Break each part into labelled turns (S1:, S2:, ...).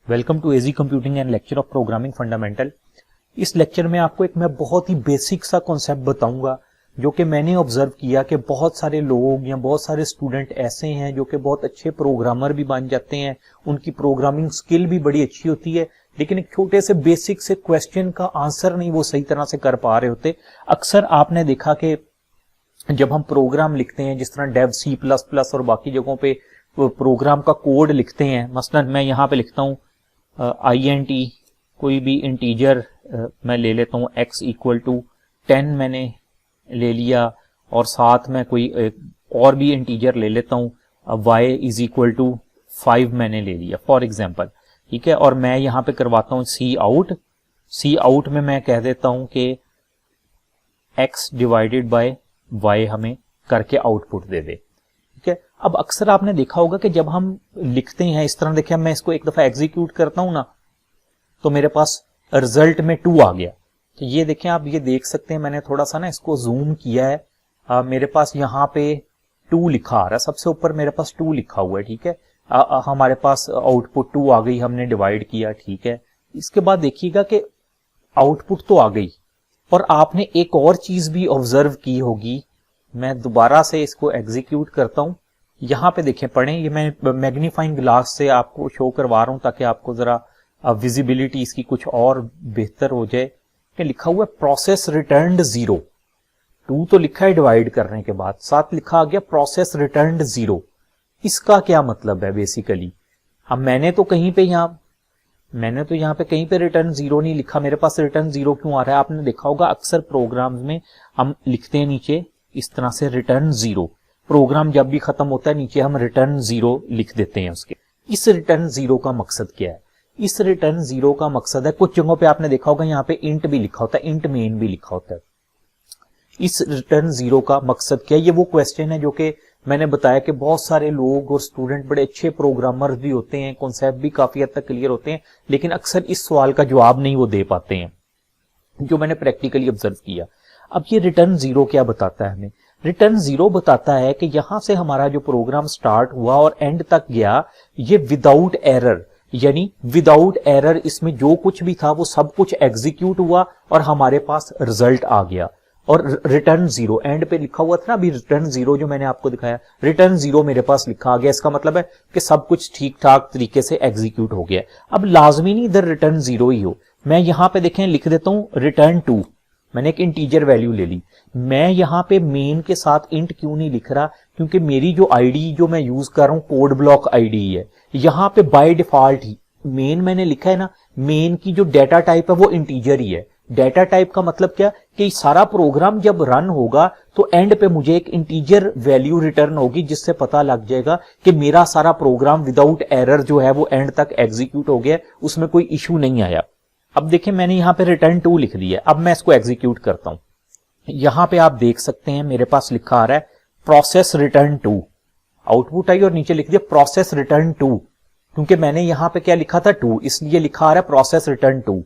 S1: Welcome to AG computing and lecture of programming fundamental. इस lecture में आपको मैं बहुत ही बेसिक सा कॉन्सेप्ट बताऊंगा जो कि मैंने ऑब्जर्व किया कि बहुत सारे लोग या बहुत सारे स्टूडेंट ऐसे हैं जो कि बहुत अच्छे प्रोग्रामर भी बन जाते हैं, उनकी प्रोग्रामिंग स्किल भी बड़ी अच्छी होती है, लेकिन एक छोटे से बेसिक से क्वेश्चन का आंसर नहीं वो सही तरह से कर पा रहे होते। अक्सर आपने देखा कि जब हम प्रोग्राम लिखते हैं, जिस तरह डेव C++ और बाकी जगहों पे प्रोग्राम का कोड लिखते हैं, मसलन मैं यहाँ पे लिखता हूँ int, कोई भी इंटीजर मैं ले लेता हूँ x = 10 मैंने ले लिया, और साथ में कोई और भी इंटीजर ले लेता हूँ y = 5 मैंने ले लिया फॉर एग्जांपल, ठीक है। और मैं यहाँ पे करवाता हूँ सी आउट में मैं कह देता हूँ कि x / y हमें करके आउटपुट दे दे, ठीक है। अब अक्सर आपने देखा होगा कि जब हम लिखते हैं इस तरह, देखिए मैं इसको एक दफा एग्जीक्यूट करता हूं ना, तो मेरे पास रिजल्ट में 2 आ गया। तो ये देखें, आप ये देख सकते हैं, मैंने थोड़ा सा ना इसको जूम किया है। मेरे पास यहाँ पे 2 लिखा आ रहा है, सबसे ऊपर मेरे पास 2 लिखा हुआ है, ठीक है। हमारे पास आउटपुट 2 आ गई, हमने डिवाइड किया, ठीक है। इसके बाद देखिएगा कि आउटपुट तो आ गई, और आपने एक और चीज भी ऑब्जर्व की होगी। मैं दोबारा से इसको एग्जीक्यूट करता हूं, यहाँ पे देखें, पढ़ें, ये मैं मैग्नीफाइंग ग्लास से आपको शो करवा रहा हूं ताकि आपको जरा विजिबिलिटी इसकी कुछ और बेहतर हो जाए। कि लिखा हुआ है प्रोसेस रिटर्न्ड 0, 2 तो लिखा है डिवाइड करने के बाद, साथ लिखा आ गया प्रोसेस रिटर्न्ड 0। इसका क्या मतलब है बेसिकली? अब मैंने तो यहाँ पे कहीं पे रिटर्न 0 नहीं लिखा, मेरे पास रिटर्न 0 क्यों आ रहा है? आपने देखा होगा अक्सर प्रोग्राम्स में हम लिखते हैं नीचे इस तरह से रिटर्न 0, प्रोग्राम जब भी खत्म होता है नीचे हम रिटर्न 0 लिख देते हैं उसके। इस रिटर्न 0 का मकसद क्या है? इस रिटर्न 0 का मकसद है, कुछ जगहों पे आपने देखा होगा यहाँ पे इंट भी लिखा होता है, इंट मेन भी लिखा होता है। इस रिटर्न 0 का मकसद क्या है? ये वो क्वेश्चन है जो कि मैंने बताया कि बहुत सारे लोग और स्टूडेंट बड़े अच्छे प्रोग्रामर भी होते हैं, कॉन्सेप्ट भी काफी हद तक क्लियर होते हैं, लेकिन अक्सर इस सवाल का जवाब नहीं वो दे पाते हैं, जो मैंने प्रैक्टिकली ऑब्जर्व किया। अब ये रिटर्न 0 क्या बताता है हमें? रिटर्न 0 बताता है कि यहां से हमारा जो प्रोग्राम स्टार्ट हुआ और एंड तक गया, ये विदाउट एरर, यानी विदाउट एरर इसमें जो कुछ भी था वो सब कुछ एग्जीक्यूट हुआ और हमारे पास रिजल्ट आ गया। और रिटर्न 0 एंड पे लिखा हुआ था ना, अभी रिटर्न 0 जो मैंने आपको दिखाया, रिटर्न 0 मेरे पास लिखा आ गया, इसका मतलब है कि सब कुछ ठीक ठाक तरीके से एग्जीक्यूट हो गया। अब लाजमी नहीं इधर रिटर्न 0 ही हो, मैं यहां पे देखें लिख देता हूं रिटर्न 2, मैंने एक इंटीजर वैल्यू ले ली। मैं यहां पे मेन के साथ इंट क्यों नहीं लिख रहा? क्योंकि मेरी जो आईडी जो मैं यूज कर रहा हूं कोड ब्लॉक आईडी है, यहां पे बाय डिफॉल्ट ही मेन मैंने लिखा है ना, मेन की जो डेटा टाइप है वो इंटीजर ही है। डेटा टाइप का मतलब क्या कि सारा प्रोग्राम जब रन होगा तो एंड पे मुझे एक इंटीजर वैल्यू रिटर्न होगी, जिससे पता लग जाएगा कि मेरा सारा प्रोग्राम विदाउट एरर जो है वो एंड तक एग्जीक्यूट हो गया, उसमें कोई इशू नहीं आया। अब देखिए मैंने यहां पे रिटर्न 2 लिख दिया, अब मैं इसको एग्जीक्यूट करता हूं। यहां पे आप देख सकते हैं मेरे पास लिखा आ रहा है प्रोसेस रिटर्न 2, आउटपुट आई और नीचे लिख दिया प्रोसेस रिटर्न 2, क्योंकि मैंने यहां पे क्या लिखा था 2, इसलिए लिखा आ रहा है प्रोसेस रिटर्न 2।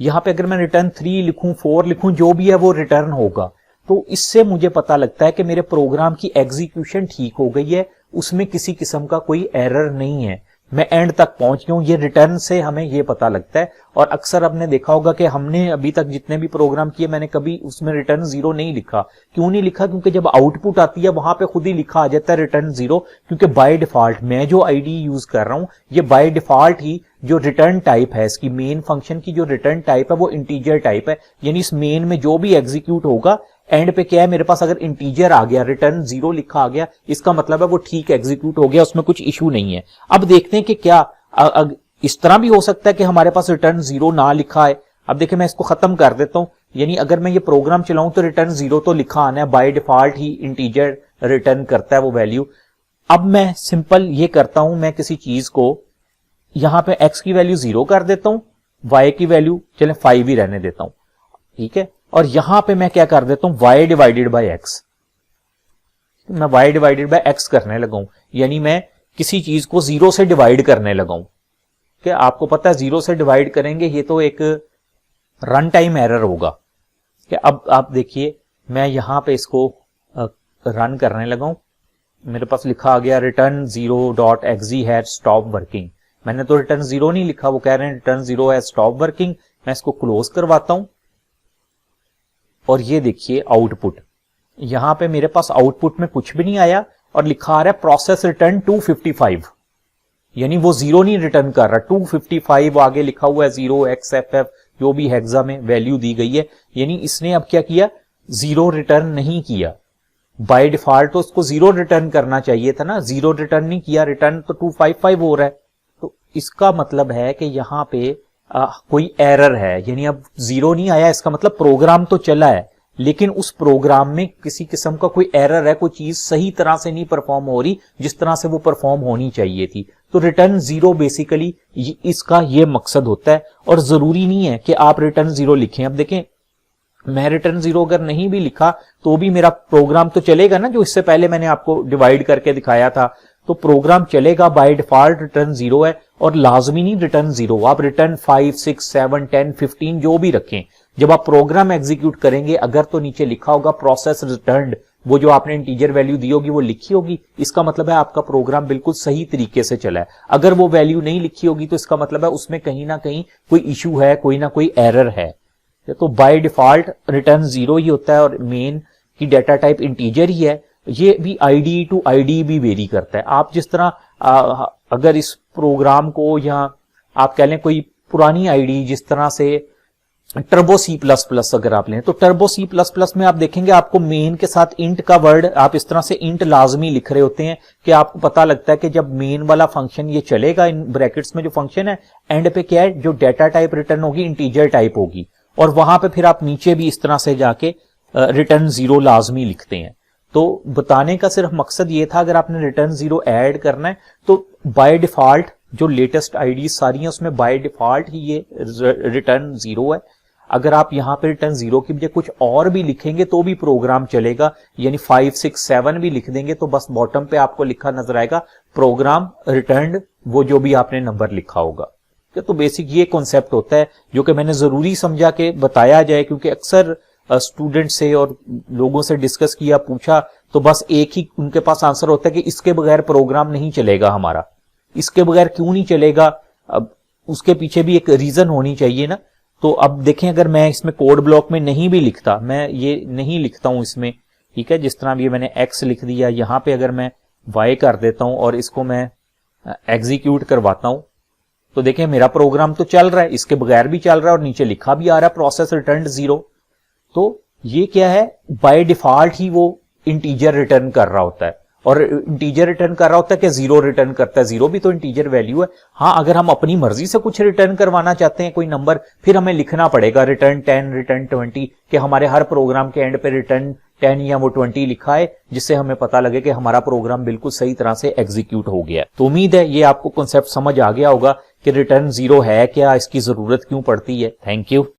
S1: यहां पे अगर मैं रिटर्न 3 लिखूं, 4 लिखूं, जो भी है वो रिटर्न होगा। तो इससे मुझे पता लगता है कि मेरे प्रोग्राम की एग्जीक्यूशन ठीक हो गई है, उसमें किसी किस्म का कोई एरर नहीं है, मैं एंड तक पहुंच गया हूं। ये रिटर्न से हमें ये पता लगता है। और अक्सर आपने देखा होगा कि हमने अभी तक जितने भी प्रोग्राम किए, मैंने कभी उसमें रिटर्न 0 नहीं लिखा। क्यों नहीं लिखा? क्योंकि जब आउटपुट आती है वहां पे खुद ही लिखा आ जाता है रिटर्न 0, क्योंकि बाय डिफॉल्ट मैं जो आईडी यूज कर रहा हूं ये बाय डिफॉल्ट ही जो रिटर्न टाइप है, इसकी मेन फंक्शन की जो रिटर्न टाइप है वो इंटीजर टाइप है, यानी इस मेन में जो भी एग्जीक्यूट होगा एंड पे क्या है, मेरे पास अगर इंटीजर आ गया, रिटर्न 0 लिखा आ गया, इसका मतलब है वो ठीक एग्जीक्यूट हो गया, उसमें कुछ इशू नहीं है। अब देखते हैं कि क्या इस तरह भी हो सकता है कि हमारे पास रिटर्न 0 ना लिखा है। अब देखिए मैं इसको खत्म कर देता हूं, यानी अगर मैं ये प्रोग्राम चलाऊं तो रिटर्न 0 तो लिखा आना है, by default he integer return करता है वो वैल्यू। अब मैं सिंपल ये करता हूं, मैं किसी चीज को यहां पे x की वैल्यू 0 कर देता हूं, y की वैल्यू चले 5 ही रहने देता हूं, ठीक है। और यहां पे मैं क्या कर देता हूं, y डिवाइडेड बाय x, मैं y डिवाइडेड बाय x करने लगा हूं, यानी मैं किसी चीज को 0 से डिवाइड करने लगा हूं। क्या आपको पता है 0 से डिवाइड करेंगे ये तो एक रन टाइम एरर होगा। क्या अब आप देखिए मैं यहां पे इसको रन करने लगा हूं, मेरे पास लिखा आ गया return 0.exe has stop working. میں نے تو ریटर्न 0 नहीं लिखा, वो कह रहे हैं रिटर्न 0 है स्टॉप वर्किंग. मैं इसको क्लोज करवाता हूं और ये देखिए आउटपुट, यहां पे मेरे पास आउटपुट में कुछ भी नहीं आया और लिखा आ रहा है प्रोसेस रिटर्न 255, यानी वो 0 नहीं रिटर्न कर रहा, 255 आगे लिखा हुआ है 0xff जो भी हेक्सा में वैल्यू दी गई है, यानी इसने अब क्या किया, 0 रिटर्न नहीं किया. बाय डिफॉल्ट तो उसको 0 रिटर्न करना चाहिए था ना, 0 रिटर्न नहीं किया, रिटर्न तो 255 हो रहा है. तो इसका मतलब है कि यहां पे कोई एरर है, यानी अब 0 नहीं आया, इसका मतलब प्रोग्राम तो चला है लेकिन उस प्रोग्राम में किसी किस्म का कोई एरर है, कोई चीज सही तरह से नहीं परफॉर्म हो रही जिस तरह से वो परफॉर्म होनी चाहिए थी. तो रिटर्न 0 बेसिकली इसका ये मकसद होता है. और जरूरी नहीं है कि आप रिटर्न 0 लिखें. अब देखें, मैं रिटर्न 0 अगर नहीं भी लिखा तो भी मेरा प्रोग्राम तो चलेगा ना, जो इससे पहले मैंने आपको डिवाइड करके दिखाया था. तो प्रोग्राम चलेगा, बाय डिफॉल्ट रिटर्न 0 है और लाजमी नहीं रिटर्न 0, आप रिटर्न 5, 6, 7, 10, 15 जो भी रखें. जब आप प्रोग्राम एग्जीक्यूट करेंगे अगर तो नीचे लिखा होगा प्रोसेस रिटर्न्ड, वो जो आपने इंटीजर वैल्यू दी होगी वो लिखी होगी, इसका मतलब है आपका प्रोग्राम बिल्कुल सही तरीके से चला है. अगर वो वैल्यू नहीं लिखी होगी तो इसका मतलब है उसमें कहीं ना कहीं कोई इशू है, कोई ना कोई एरर है. तो बाय डिफॉल्ट रिटर्न 0 ही होता है और मेन की डाटा टाइप इंटीजर ही है. ये भी आईडी टू आईडी भी वेरी करता है. आप जिस तरह अगर इस प्रोग्राम को या आप कह लें कोई पुरानी आईडी जिस तरह से टर्बो C++ अगर आप लें तो टर्बो C++ में आप देखेंगे आपको मेन के साथ इंट का वर्ड, आप इस तरह से इंट लाजमी लिख रहे होते हैं कि आपको पता लगता है कि जब मेन वाला फंक्शन ये चलेगा, इन ब्रैकेट्स में जो फंक्शन है एंड पे क्या है, जो डाटा टाइप रिटर्न होगी इंटीजर टाइप होगी. और वहां पे फिर आप नीचे भी इस तरह से जाके रिटर्न 0 लाजमी लिखते हैं. तो बताने का सिर्फ मकसद ये था, अगर आपने रिटर्न 0 ऐड करना है तो बाय डिफॉल्ट जो लेटेस्ट आईडी सारी हैं उसमें बाय डिफॉल्ट ही ये रिटर्न 0 है. अगर आप यहां पे रिटर्न 0 की बजाय कुछ और भी लिखेंगे तो भी प्रोग्राम चलेगा, यानी 5, 6, 7 भी लिख देंगे तो बस बॉटम पे आपको लिखा नजर आएगा प्रोग्राम रिटर्न्ड, वो जो भी आपने नंबर लिखा होगा. तो बेसिक ये कॉन्सेप्ट होता है जो कि मैंने जरूरी समझा कि बताया जाए, क्योंकि अक्सर स्टूडेंट से और लोगों से डिस्कस किया, पूछा तो बस एक ही उनके पास आंसर होता है कि इसके बगैर प्रोग्राम नहीं चलेगा हमारा. इसके बगैर क्यों नहीं चलेगा, अब उसके पीछे भी एक रीजन होनी चाहिए ना. तो अब देखें, अगर मैं इसमें कोड ब्लॉक में नहीं भी लिखता, मैं ये नहीं लिखता हूं इसमें, ठीक है, जिस तरह ये मैंने x लिख दिया, यहां पे अगर मैं y कर देता हूं और इसको मैं एग्जीक्यूट करवाता हूं तो देखें मेरा प्रोग्राम तो चल रहा है, इसके बगैर भी चल रहा है और नीचे लिखा भी आ रहा है प्रोसेस रिटर्न्ड 0. तो ये क्या है, बाय डिफॉल्ट ही वो इंटीजर रिटर्न कर रहा होता है. और इंटीजर रिटर्न कर रहा होता है कि 0 रिटर्न करता है, 0 भी तो इंटीजर वैल्यू है. हाँ, अगर हम अपनी मर्जी से कुछ रिटर्न करवाना चाहते हैं कोई नंबर, फिर हमें लिखना पड़ेगा रिटर्न 10, रिटर्न 20, कि हमारे हर प्रोग्राम के एंड पे रिटर्न 10 या वो 20 लिखा है, जिससे हमें पता लगे कि हमारा प्रोग्राम बिल्कुल सही तरह से एग्जीक्यूट हो गया. तो उम्मीद है ये आपको कॉन्सेप्ट समझ आ गया होगा कि रिटर्न 0 है क्या, इसकी जरूरत क्यों पड़ती है. Thank you.